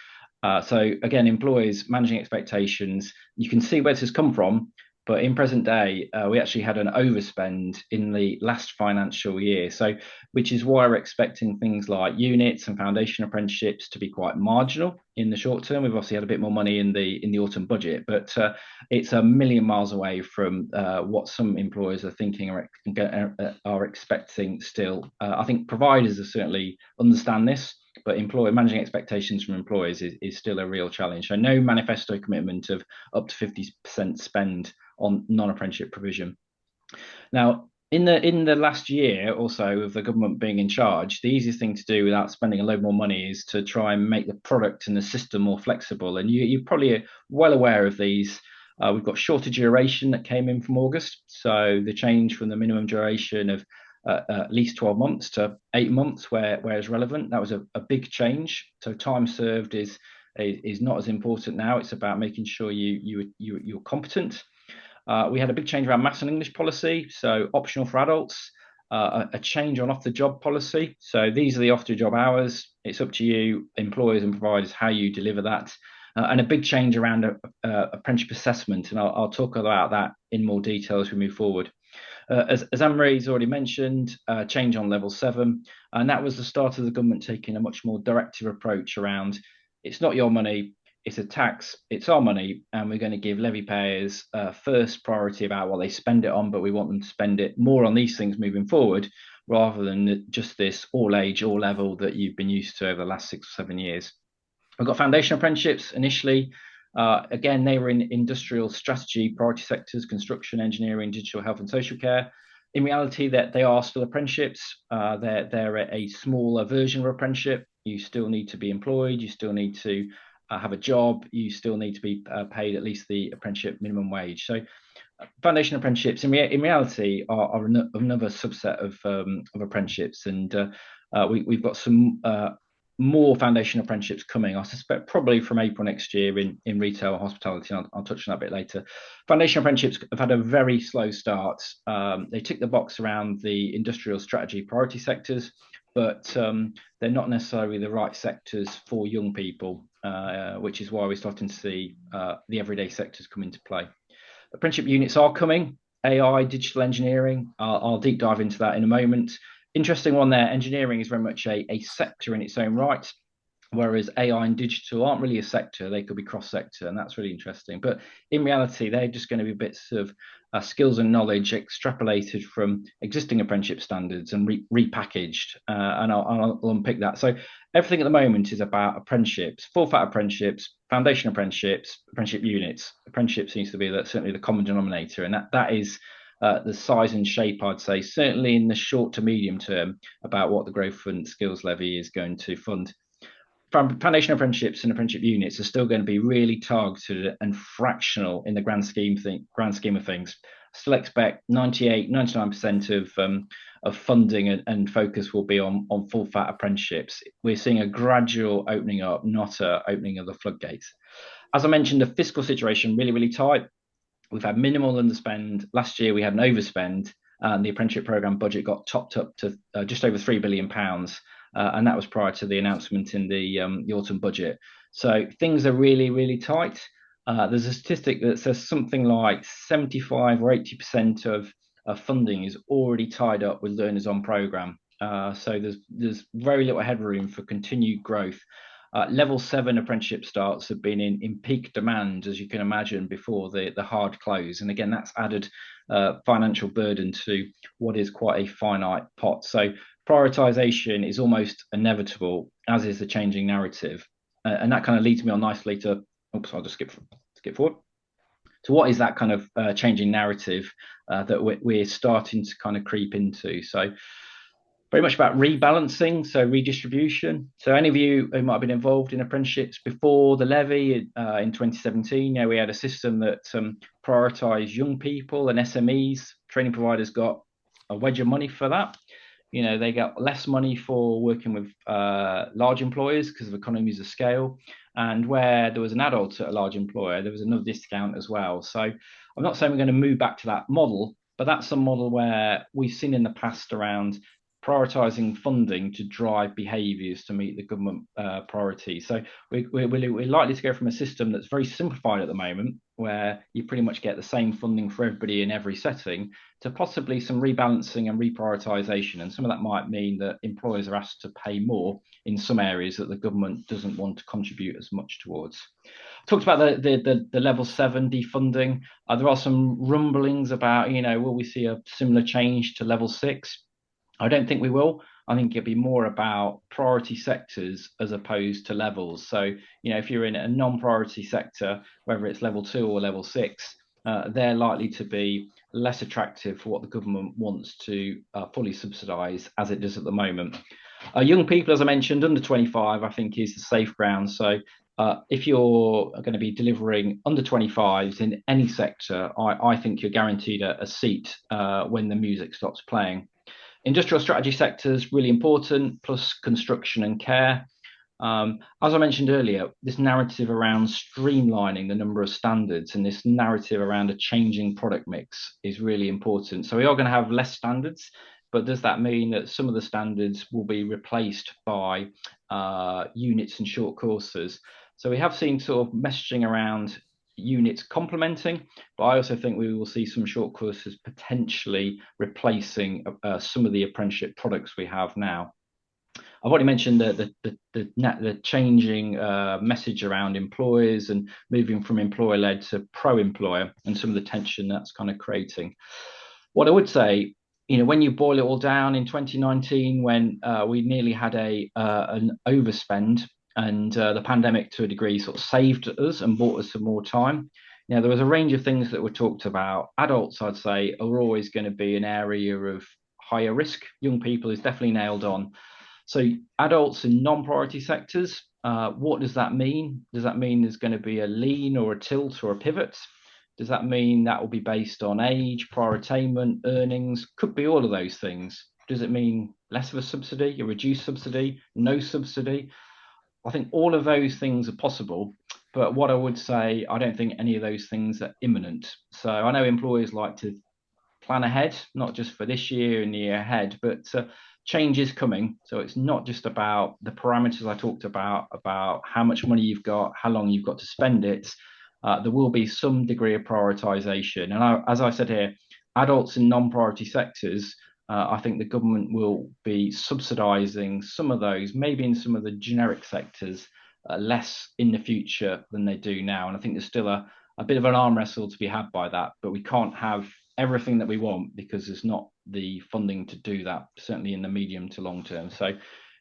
So again, employers managing expectations, you can see where this has come from. But in present day, we actually had an overspend in the last financial year. So, which is why we're expecting things like units and foundation apprenticeships to be quite marginal in the short term. We've obviously had a bit more money in the autumn budget, but it's a million miles away from what some employers are thinking or are expecting still. I think providers are certainly understand this, but managing expectations from employers is still a real challenge. So no manifesto commitment of up to 50% spend on non-apprenticeship provision. Now, in the last year or so of the government being in charge, the easiest thing to do without spending a load more money is to try and make the product and the system more flexible. And you're probably well aware of these. We've got shorter duration that came in from August. So the change from the minimum duration of at least 12 months to 8 months where is relevant. That was a big change. So time served is not as important now. It's about making sure you're competent. We had a big change around maths and English policy, so optional for adults. a change on off-the-job policy. So these are the off-the-job hours. It's up to you, employers and providers, how you deliver that. And a big change around apprenticeship assessment. And I'll talk about that in more detail as we move forward. As Anne-Marie's already mentioned, change on level 7. And that was the start of the government taking a much more directive approach around, it's not your money, it's a tax, it's our money, and we're going to give levy payers first priority about what they spend it on, but we want them to spend it more on these things moving forward, rather than just this all age, all level that you've been used to over the last 6 or 7 years. We've got foundation apprenticeships initially. Again, they were in industrial strategy, priority sectors, construction, engineering, digital health and social care. In reality, that they are still apprenticeships. They're a smaller version of apprenticeship. You still need to be employed. You still need to have a job. You still need to be paid at least the apprenticeship minimum wage. So foundation apprenticeships in reality are another subset of apprenticeships. And we've got some more foundation apprenticeships coming, I suspect probably from April next year in retail and hospitality. I'll touch on that a bit later. Foundation apprenticeships have had a very slow start. They tick the box around the industrial strategy priority sectors, but they're not necessarily the right sectors for young people, which is why we're starting to see the everyday sectors come into play. Apprenticeship units are coming, AI, digital engineering. I'll deep dive into that in a moment. Interesting one there, engineering is very much a sector in its own right, whereas AI and digital aren't really a sector, they could be cross-sector, and that's really interesting. But in reality, they're just going to be bits of skills and knowledge extrapolated from existing apprenticeship standards and repackaged, and I'll unpick that. So everything at the moment is about apprenticeships, full-fat apprenticeships, foundation apprenticeships, apprenticeship units. Apprenticeship seems to be certainly the common denominator, and that is the size and shape, I'd say, certainly in the short to medium term, about what the growth and skills levy is going to fund. Foundation apprenticeships and apprenticeship units are still going to be really targeted and fractional in the grand scheme of things. Still expect 99% of funding and focus will be on full fat apprenticeships. We're seeing a gradual opening up, not a opening of the floodgates. As I mentioned, the fiscal situation really tight. We've had minimal underspend. Last year we had an overspend, and the apprenticeship programme budget got topped up to just over £3 billion. And that was prior to the announcement in the autumn budget. So things are really tight. There's a statistic that says something like 75 or 80% of funding is already tied up with learners on programme. So there's very little headroom for continued growth. Level 7 apprenticeship starts have been in peak demand, as you can imagine, before the hard close. And again, that's added financial burden to what is quite a finite pot. So prioritisation is almost inevitable, as is the changing narrative. And that kind of leads me on nicely to, I'll just skip forward. So what is that kind of changing narrative that we're starting to kind of creep into? So very much about rebalancing, so redistribution. So any of you who might have been involved in apprenticeships before the levy in 2017, we had a system that prioritised young people and SMEs. Training providers got a wedge of money for that. They got less money for working with large employers because of economies of scale. And where there was an adult at a large employer, there was another discount as well. So I'm not saying we're going to move back to that model, but that's a model where we've seen in the past around prioritising funding to drive behaviours to meet the government priorities. So we're likely to go from a system that's very simplified at the moment, where you pretty much get the same funding for everybody in every setting, to possibly some rebalancing and reprioritisation. And some of that might mean that employers are asked to pay more in some areas that the government doesn't want to contribute as much towards. Talked about the level 7 defunding. There are some rumblings about, will we see a similar change to level 6? I don't think we will. I think it'll be more about priority sectors as opposed to levels. So, if you're in a non-priority sector, whether it's level 2 or level 6, they're likely to be less attractive for what the government wants to fully subsidise, as it does at the moment. Young people, as I mentioned, under 25, I think is the safe ground. So if you're going to be delivering under 25s in any sector, I think you're guaranteed a seat when the music stops playing. Industrial strategy sectors, really important, plus construction and care. As I mentioned earlier, this narrative around streamlining the number of standards and this narrative around a changing product mix is really important. So we are going to have less standards but does that mean that some of the standards will be replaced by units and short courses? So we have seen sort of messaging around units complementing, but I also think we will see some short courses potentially replacing some of the apprenticeship products we have now. I've already mentioned the changing message around employers and moving from employer-led to pro-employer, and some of the tension that's kind of creating. What I would say, when you boil it all down, in 2019, when we nearly had an overspend, and the pandemic to a degree sort of saved us and bought us some more time. There was a range of things that were talked about. Adults, I'd say, are always going to be an area of higher risk. Young people is definitely nailed on. So adults in non-priority sectors, what does that mean? Does that mean there's going to be a lean or a tilt or a pivot? Does that mean that will be based on age, prior attainment, earnings? Could be all of those things. Does it mean less of a subsidy, a reduced subsidy, no subsidy? I think all of those things are possible, but what I would say, I don't think any of those things are imminent. So I know employers like to plan ahead, not just for this year and the year ahead, but change is coming. So it's not just about the parameters I talked about how much money you've got, how long you've got to spend it. There will be some degree of prioritization. And as I said here, adults in non-priority sectors, I think the government will be subsidising some of those, maybe in some of the generic sectors, less in the future than they do now. And I think there's still a bit of an arm wrestle to be had by that, but we can't have everything that we want because there's not the funding to do that, certainly in the medium to long term. So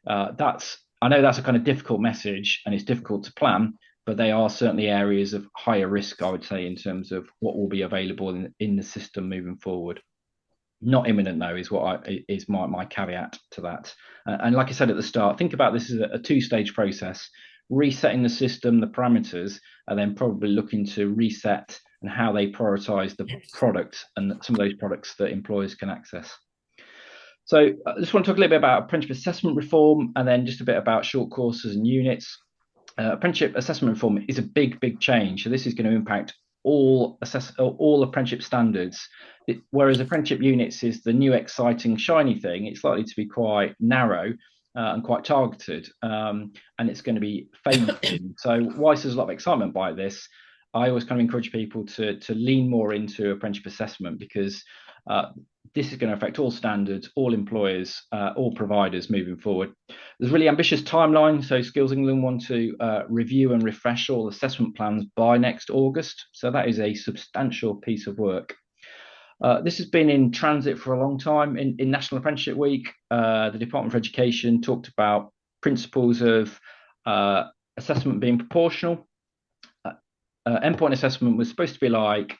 I know that's a kind of difficult message and it's difficult to plan, but they are certainly areas of higher risk, I would say, in terms of what will be available in the system moving forward. Not imminent, though, is my caveat to that. And like I said at the start, think about this as a two-stage process: resetting the system, the parameters, and then probably looking to reset and how they prioritise the product and some of those products that employers can access. So I just want to talk a little bit about apprenticeship assessment reform, and then just a bit about short courses and units. Apprenticeship assessment reform is a big change. So this is going to impact all apprenticeship standards, whereas apprenticeship units is the new exciting shiny thing. It's likely to be quite narrow and quite targeted, and it's going to be phased in. So whilst there's a lot of excitement by this, I always kind of encourage people to lean more into apprenticeship assessment, because this is going to affect all standards, all employers, all providers moving forward. There's a really ambitious timeline. So Skills England want to review and refresh all assessment plans by next August. So that is a substantial piece of work. This has been in transit for a long time. In National Apprenticeship Week, the Department for Education talked about principles of assessment being proportional. Endpoint assessment was supposed to be like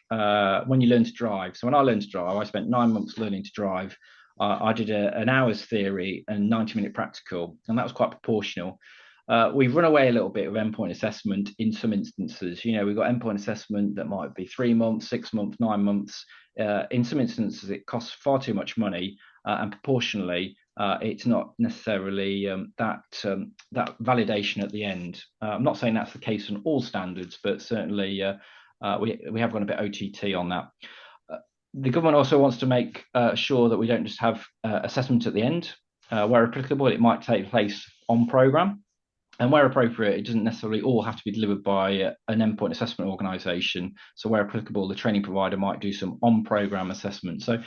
when you learn to drive. So when I learned to drive, I spent 9 months learning to drive. I did an hour's theory and 90-minute practical, and that was quite proportional. We've run away a little bit with endpoint assessment in some instances. We've got endpoint assessment that might be 3 months, 6 months, 9 months. In some instances, it costs far too much money, and proportionally, it's not necessarily that validation at the end. I'm not saying that's the case on all standards, but certainly we have gone a bit OTT on that. The government also wants to make sure that we don't just have assessment at the end. Where applicable, it might take place on programme. And where appropriate, it doesn't necessarily all have to be delivered by an endpoint assessment organisation. So where applicable, the training provider might do some on-programme assessment. So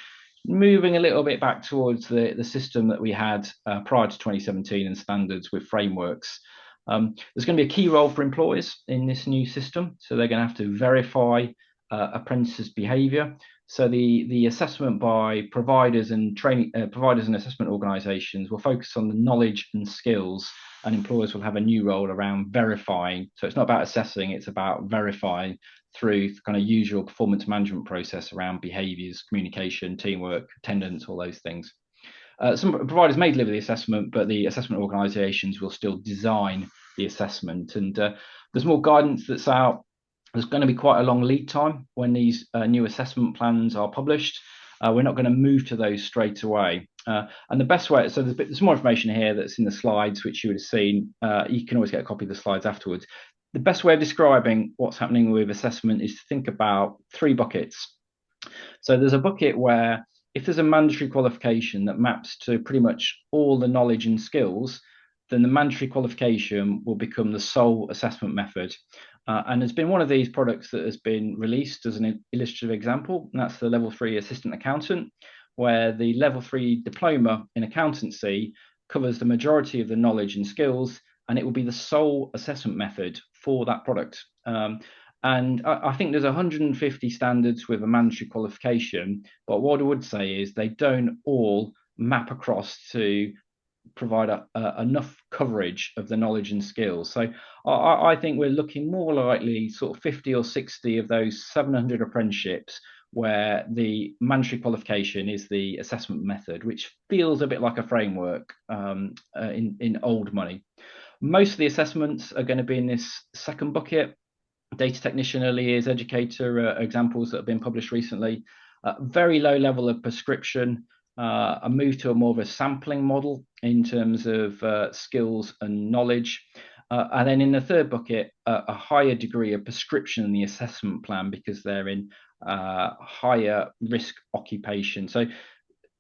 moving a little bit back towards the system that we had prior to 2017 and standards with frameworks. There's going to be a key role for employers in this new system. So they're going to have to verify apprentices' behaviour. So the assessment by providers and assessment organisations will focus on the knowledge and skills, and employers will have a new role around verifying. So it's not about assessing, it's about verifying through the kind of usual performance management process around behaviours, communication, teamwork, attendance, all those things. Some providers may deliver the assessment, but the assessment organisations will still design the assessment. And there's more guidance that's out. There's going to be quite a long lead time when these new assessment plans are published. We're not going to move to those straight away. And the best way, so there's more information here that's in the slides, which you would have seen. You can always get a copy of the slides afterwards. The best way of describing what's happening with assessment is to think about 3 buckets. So there's a bucket where if there's a mandatory qualification that maps to pretty much all the knowledge and skills, then the mandatory qualification will become the sole assessment method. And there's been one of these products that has been released as an illustrative example, and that's the level 3 assistant accountant, where the level 3 diploma in accountancy covers the majority of the knowledge and skills, and it will be the sole assessment method for that product. And I think there's 150 standards with a mandatory qualification, but what I would say is they don't all map across to provide enough coverage of the knowledge and skills. So I think we're looking more likely sort of 50 or 60 of those 700 apprenticeships where the mandatory qualification is the assessment method, which feels a bit like a framework in old money. Most of the assessments are going to be in this second bucket. Data technician, early years educator, examples that have been published recently. Very low level of prescription, a move to a more of a sampling model in terms of skills and knowledge. And then in the third bucket, a higher degree of prescription in the assessment plan because they're in higher risk occupation. So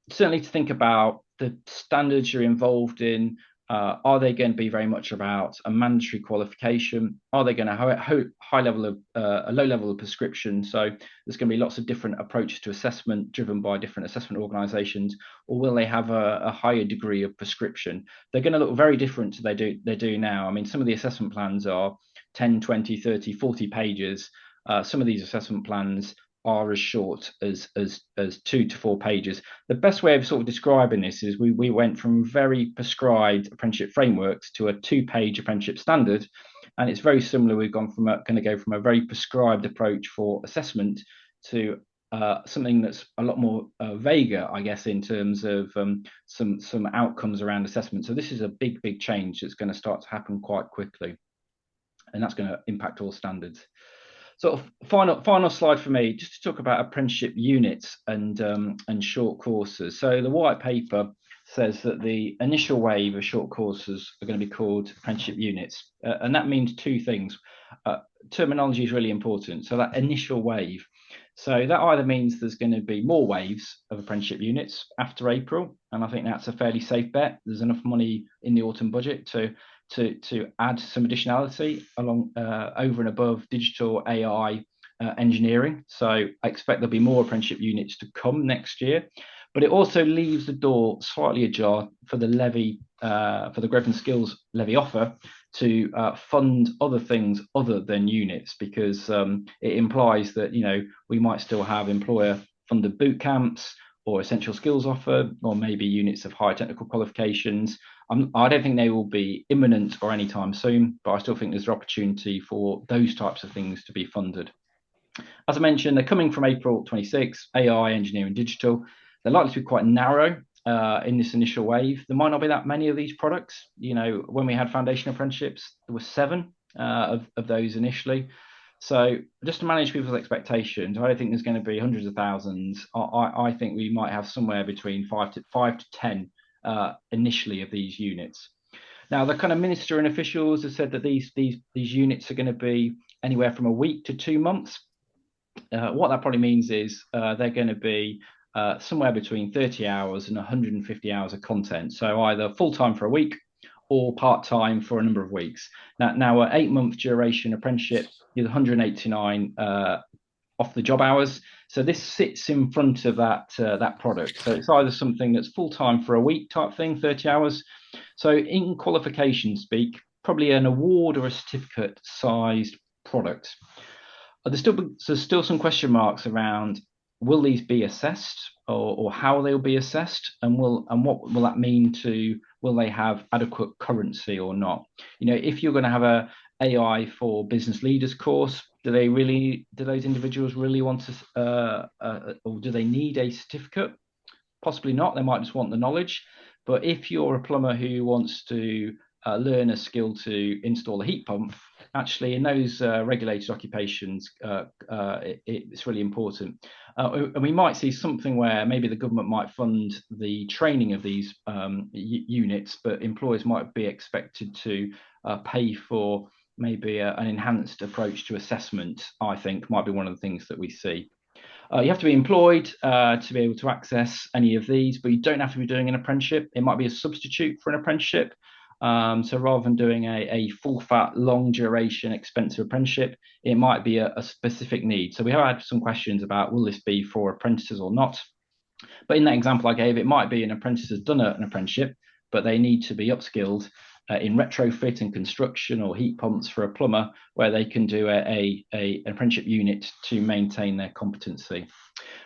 certainly to think about the standards you're involved in. Are they going to be very much about a mandatory qualification? Are they going to have a low level of prescription? So there's going to be lots of different approaches to assessment driven by different assessment organisations, or will they have a higher degree of prescription? They're going to look very different to they do now. I mean, some of the assessment plans are 10, 20, 30, 40 pages. Some of these assessment plans are as short as 2 to 4 pages. The best way of sort of describing this is we went from very prescribed apprenticeship frameworks to a 2-page apprenticeship standard, and it's very similar. We've going to go from a very prescribed approach for assessment to something that's a lot more vaguer, I guess, in terms of some outcomes around assessment. So this is a big change that's going to start to happen quite quickly, and that's going to impact all standards. Sort of final slide for me, just to talk about apprenticeship units and short courses. So the white paper says that the initial wave of short courses are going to be called apprenticeship units, and that means 2 things. Terminology is really important. So that initial wave, so that either means there's going to be more waves of apprenticeship units after April, and I think that's a fairly safe bet. There's enough money in the autumn budget to add some additionality along over and above digital AI engineering. So I expect there'll be more apprenticeship units to come next year, but it also leaves the door slightly ajar for the levy, for the growth and skills levy offer to fund other things other than units, because it implies that, you know, we might still have employer funded boot camps or essential skills offer, or maybe units of higher technical qualifications. I don't think they will be imminent or anytime soon, but I still think there's an opportunity for those types of things to be funded. As I mentioned, they're coming from April 26, AI, engineering, digital. They're likely to be quite narrow in this initial wave. There might not be that many of these products. You know, when we had foundation apprenticeships, there were 7 of those initially. So just to manage people's expectations, I don't think there's going to be hundreds of thousands. I think we might have somewhere between 5 to 10 initially of these units. Now, the kind of minister and officials have said that these units are going to be anywhere from a week to 2 months. What that probably means is they're going to be somewhere between 30 hours and 150 hours of content. So either full-time for a week or part-time for a number of weeks. Now an 8-month duration apprenticeship is 189 off the job hours. So this sits in front of that product. So it's either something that's full-time for a week type thing, 30 hours. So in qualification speak, probably an award or a certificate sized product. There's still some question marks around, will these be assessed or how they'll be assessed, and what will that mean to, will they have adequate currency or not? You know, if you're going to have a AI for business leaders course, do those individuals really want to, or do they need a certificate? Possibly not. They might just want the knowledge. But if you're a plumber who wants to learn a skill to install a heat pump, actually in those regulated occupations, it's really important. And we might see something where maybe the government might fund the training of these units, but employers might be expected to pay for maybe an enhanced approach to assessment. I think might be one of the things that we see. You have to be employed to be able to access any of these, but you don't have to be doing an apprenticeship. It might be a substitute for an apprenticeship. So rather than doing a full fat, long duration, expensive apprenticeship, it might be a specific need. So we have had some questions about, will this be for apprentices or not? But in that example I gave, it might be an apprentice has done an apprenticeship, but they need to be upskilled in retrofit and construction or heat pumps for a plumber, where they can do an apprenticeship unit to maintain their competency.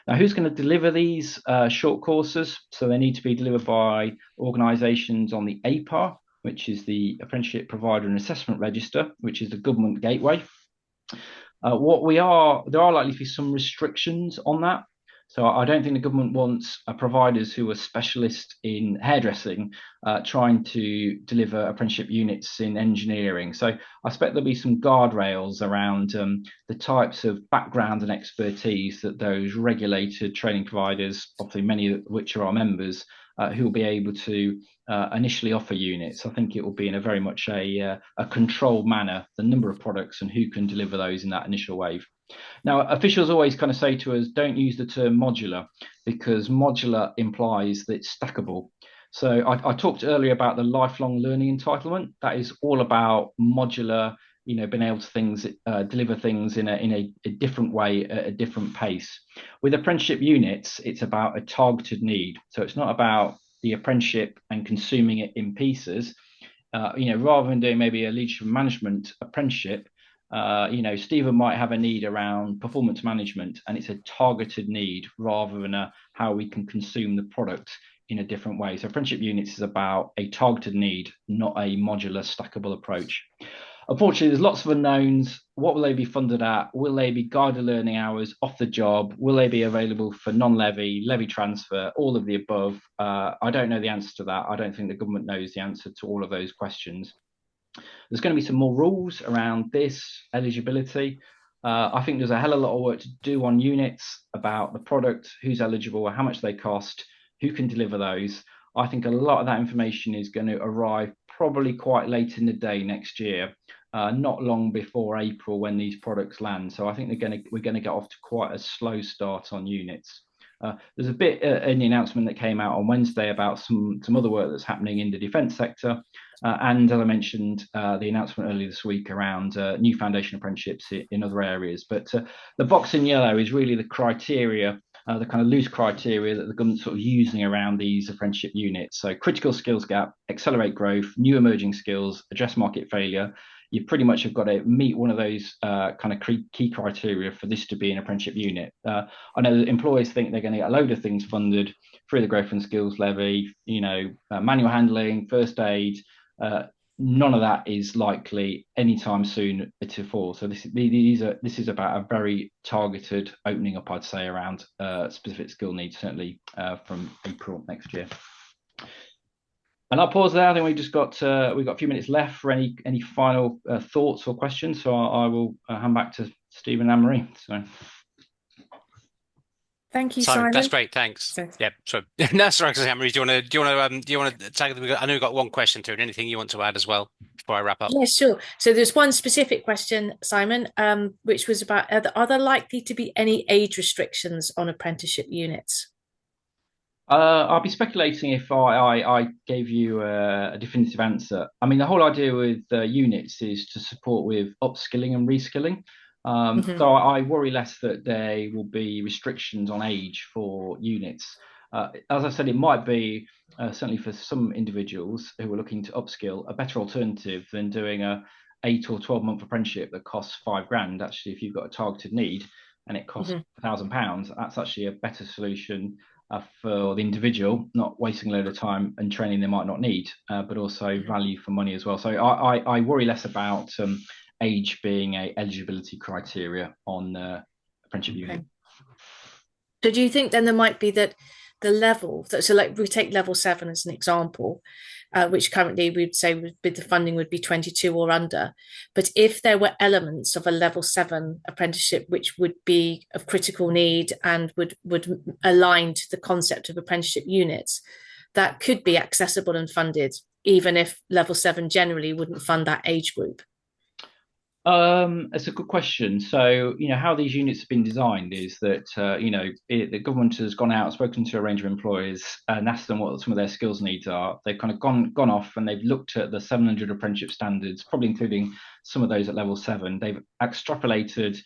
Now, who's going to deliver these short courses? So they need to be delivered by organisations on the APAR, which is the Apprenticeship Provider and Assessment Register, which is the government gateway. There are likely to be some restrictions on that. So I don't think the government wants providers who are specialists in hairdressing trying to deliver apprenticeship units in engineering. So I expect there'll be some guardrails around the types of background and expertise that those regulated training providers, obviously many of which are our members, who will be able to initially offer units. I think it will be in a very much a controlled manner, the number of products and who can deliver those in that initial wave. Now, officials always kind of say to us, don't use the term modular, because modular implies that it's stackable. So I talked earlier about the lifelong learning entitlement. That is all about modular, being able to deliver things in a different way at a different pace. With apprenticeship units, it's about a targeted need. So it's not about the apprenticeship and consuming it in pieces. Rather than doing maybe a leadership management apprenticeship, Stephen might have a need around performance management, and it's a targeted need rather than how we can consume the product in a different way. So apprenticeship units is about a targeted need, not a modular stackable approach. Unfortunately, there's lots of unknowns. What will they be funded at? Will they be guided learning hours off the job? Will they be available for non-levy, levy transfer, all of the above? I don't know the answer to that. I don't think the government knows the answer to all of those questions. There's going to be some more rules around this eligibility. I think there's a hell of a lot of work to do on units, about the product, who's eligible, how much they cost, who can deliver those. I think a lot of that information is going to arrive probably quite late in the day next year, not long before April when these products land. So I think we're going to get off to quite a slow start on units. There's a bit in the announcement that came out on Wednesday about some other work that's happening in the defence sector. And as I mentioned, the announcement earlier this week around new foundation apprenticeships in other areas. But the box in yellow is really the criteria, the kind of loose criteria that the government's sort of using around these apprenticeship units. So critical skills gap, accelerate growth, new emerging skills, address market failure. You pretty much have got to meet one of those kind of key criteria for this to be an apprenticeship unit. I know that employers think they're going to get a load of things funded through the growth and skills levy, manual handling, first aid. None of that is likely anytime soon to fall. So this is about a very targeted opening up, I'd say, around specific skill needs, certainly from April next year. And I'll pause there. I think we've got a few minutes left for any final thoughts or questions. So I will hand back to Stephen and Anne-Marie. So. Thank you, Simon. That's great. Thanks. Thanks. Yeah, so that's right. Anne-Marie, do you want to tag? I know we've got one question to it. Anything you want to add as well before I wrap up? Yeah, sure. So there's one specific question, Simon, which was about are there likely to be any age restrictions on apprenticeship units? I'll be speculating if I gave you a definitive answer. I mean, the whole idea with units is to support with upskilling and reskilling. So I worry less that there will be restrictions on age for units. As I said, it might be, certainly for some individuals who are looking to upskill, a better alternative than doing a 8 or 12-month apprenticeship that costs £5,000. Actually, if you've got a targeted need and it costs £1,000, that's actually a better solution for the individual, not wasting a load of time and training they might not need, but also value for money as well. So I worry less about age being a eligibility criteria on apprenticeship unit. So do you think then there might be that the level, so like we take level 7 as an example, which currently we'd say with the funding would be 22 or under, but if there were elements of a level 7 apprenticeship which would be of critical need and would align to the concept of apprenticeship units, that could be accessible and funded, even if level 7 generally wouldn't fund that age group? It's a good question. So, how these units have been designed is that, the government has gone out, spoken to a range of employers and asked them what some of their skills needs are. They've kind of gone off and they've looked at the 700 apprenticeship standards, probably including some of those at level 7. They've extrapolated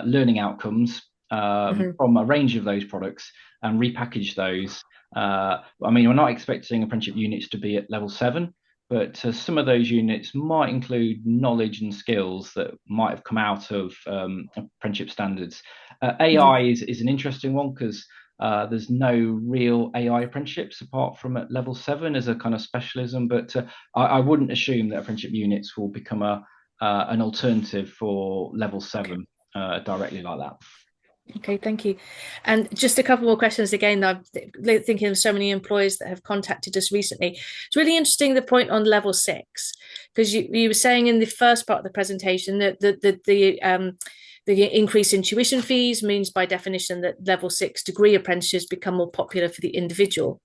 learning outcomes from a range of those products and repackaged those. We're not expecting apprenticeship units to be at level 7. But some of those units might include knowledge and skills that might have come out of apprenticeship standards. AI is an interesting one because there's no real AI apprenticeships apart from at level 7 as a kind of specialism. But I wouldn't assume that apprenticeship units will become an alternative for level 7 directly like that. Okay, thank you. And just a couple more questions again. I'm thinking of so many employers that have contacted us recently. It's really interesting, the point on level 6, because you were saying in the first part of the presentation that the increase in tuition fees means by definition that level 6 degree apprentices become more popular for the individual.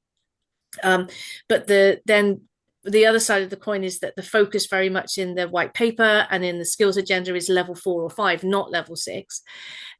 But then the other side of the coin is that the focus very much in the white paper and in the skills agenda is level 4 or 5, not level 6.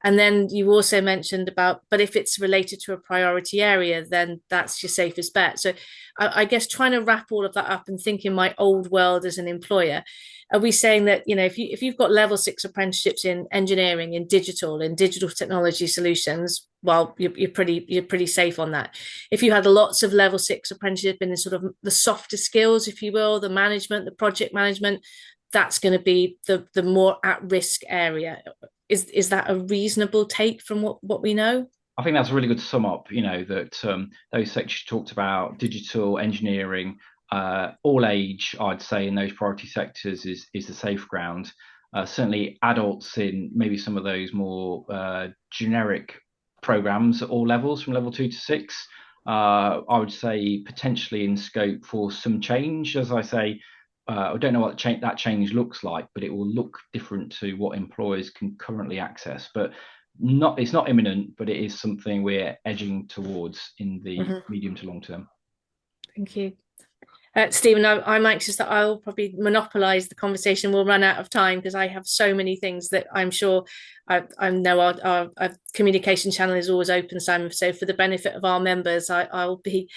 And then you also mentioned about, but if it's related to a priority area, then that's your safest bet. So I guess trying to wrap all of that up and think in my old world as an employer, are we saying that, if you've got level 6 apprenticeships in engineering, in digital technology solutions, well, you're pretty safe on that. If you had lots of level 6 apprenticeship in the sort of the softer skills, if you will, the management, the project management, that's going to be the more at-risk area. Is that a reasonable take from what we know? I think that's a really good sum up, that those sectors you talked about, digital, engineering, all age, I'd say, in those priority sectors is the safe ground. Certainly adults in maybe some of those more generic programs at all levels from level 2 to 6, I would say potentially in scope for some change. As I say, I don't know what that change looks like, but it will look different to what employers can currently access. But it's not imminent, but it is something we're edging towards in the medium to long term. Thank you. Stephen, I'm anxious that I'll probably monopolise the conversation. We'll run out of time because I have so many things that I'm sure I know our communication channel is always open, Simon. So for the benefit of our members, I'll be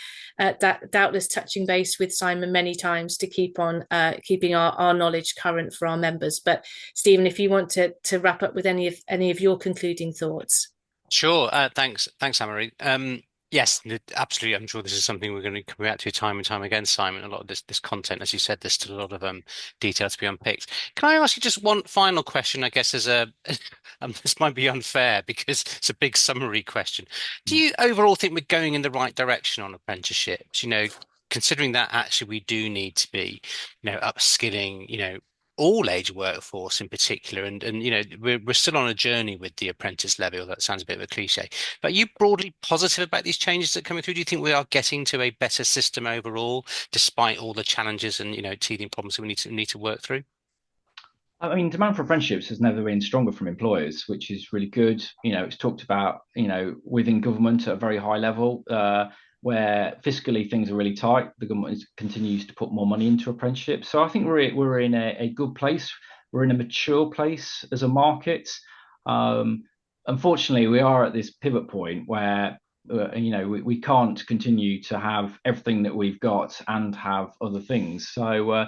doubtless touching base with Simon many times to keep on keeping our knowledge current for our members. But Stephen, if you want to wrap up with any of your concluding thoughts. Sure. Thanks, Anne-Marie. Yes, absolutely. I'm sure this is something we're going to come back to time and time again, Simon. A lot of this content, as you said, there's still a lot of detail to be unpicked. Can I ask you just one final question? I guess this might be unfair because it's a big summary question. Do you overall think we're going in the right direction on apprenticeships? Considering that actually we do need to be, upskilling, all age workforce in particular, and we're still on a journey with the apprentice level. That sounds a bit of a cliche, but are you broadly positive about these changes that are coming through? Do you think we are getting to a better system overall, despite all the challenges and teething problems that we need to work through? Demand for apprenticeships has never been stronger from employers, which is really good. It's talked about within government at a very high level, where fiscally things are really tight. The government continues to put more money into apprenticeships. So I think we're in a good place. We're in a mature place as a market. Unfortunately, we are at this pivot point where we can't continue to have everything that we've got and have other things. So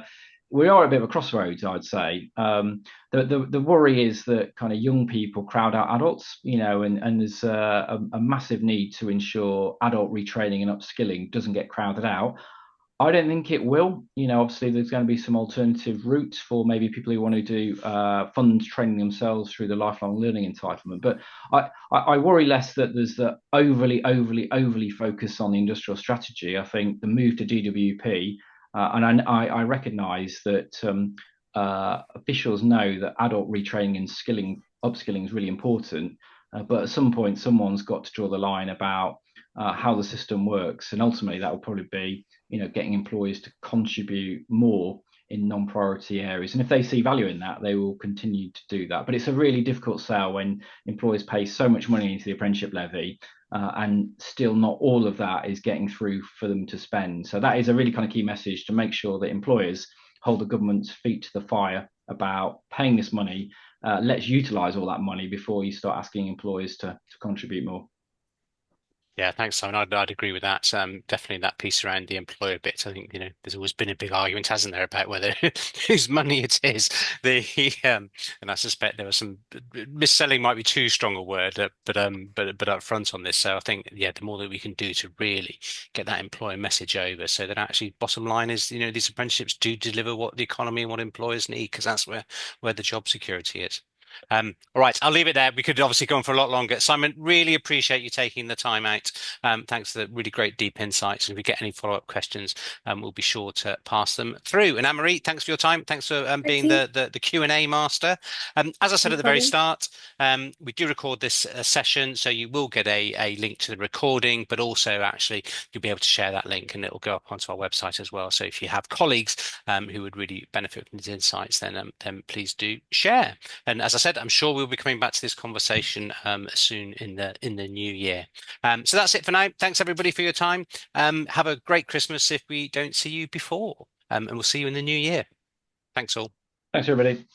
we are at a bit of a crossroads, I'd say. The worry is that kind of young people crowd out adults, and there's a massive need to ensure adult retraining and upskilling doesn't get crowded out. I don't think it will. Obviously there's going to be some alternative routes for maybe people who want to do fund training themselves through the lifelong learning entitlement. But I worry less that there's the overly focus on the industrial strategy. I think the move to DWP, and I recognise that officials know that adult retraining and upskilling is really important, but at some point someone's got to draw the line about how the system works, and ultimately that will probably be getting employers to contribute more in non-priority areas, and if they see value in that, they will continue to do that. But it's a really difficult sell when employers pay so much money into the apprenticeship levy and still not all of that is getting through for them to spend. So that is a really kind of key message, to make sure that employers hold the government's feet to the fire about paying this money. Let's utilise all that money before you start asking employers to contribute more. Yeah, thanks, Simon. I'd agree with that. Definitely that piece around the employer bit. I think, there's always been a big argument, hasn't there, about whether whose money it is. And I suspect there was some mis-selling might be too strong a word, but up front on this. So I think, yeah, the more that we can do to really get that employer message over, so that actually bottom line is, these apprenticeships do deliver what the economy and what employers need, because that's where the job security is. All right, I'll leave it there. We could obviously go on for a lot longer. Simon, really appreciate you taking the time out. Thanks for the really great deep insights. And if we get any follow-up questions, we'll be sure to pass them through. And Anne-Marie, thanks for your time. Thanks for being the Q&A master. As I said at the very start, we do record this session, so you will get a link to the recording, but also actually you'll be able to share that link and it will go up onto our website as well. So if you have colleagues who would really benefit from these insights, then please do share. And as I said, I'm sure we'll be coming back to this conversation soon in the new year. So that's it for now. Thanks everybody for your time. Have a great Christmas if we don't see you before, and we'll see you in the new year. Thanks all. Thanks everybody.